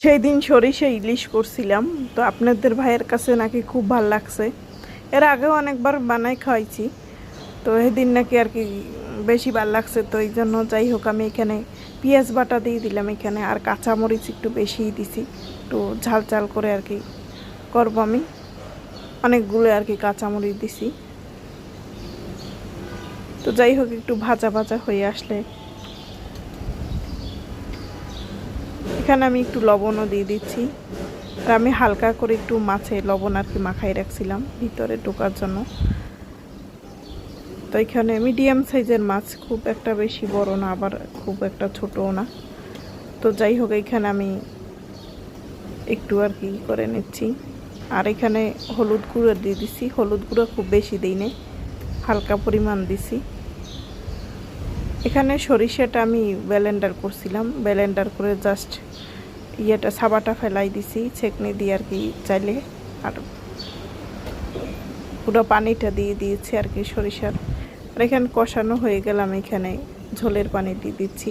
সেই দিন সরিষা ইলিশ করছিলাম, তো আপনাদের ভাইয়ের কাছে নাকি খুব ভাল লাগছে। এর আগেও অনেকবার বানাই খাওয়াইছি, তো সেদিন নাকি আর কি বেশি ভাল লাগছে। তো এই জন্য যাই হোক আমি এখানে পেঁয়াজ বাটা দিয়ে দিলাম এখানে, আর কাঁচামরিচ একটু বেশিই দিছি, একটু ঝাল ঝাল করে আর কি করবো আমি। অনেকগুলো আর কি কাঁচামরিচ দিছি। তো যাই হোক একটু ভাজা ভাজা হয়ে আসলে এখানে আমি একটু লবণও দিয়ে দিচ্ছি। আর আমি হালকা করে একটু মাছে লবণ আর কি মাখাই রাখছিলাম ভিতরে ঢোকার জন্য। তো এখানে মিডিয়াম সাইজের মাছ, খুব একটা বেশি বড় না আবার খুব একটা ছোটও না। তো যাই হোক এখানে আমি একটু আর কি করে নিচ্ছি। আর এখানে হলুদ গুঁড়ো দিয়ে দিছি, হলুদ গুঁড়ো খুব বেশি দিই না, হালকা পরিমাণ দিছি। এখানে সরিষাটা আমি ব্লেন্ডার করছিলাম, ব্লেন্ডার করে জাস্ট সাবাটা ফেলাই দিছি ছেঁকনি দিয়ে আর কি চাইলে। আর পুরো পানিটা দিয়ে দিয়েছি আর কি সরিষার। আর এখানে কষানো হয়ে গেলাম, এখানে ঝোলের পানি দিয়ে দিচ্ছি।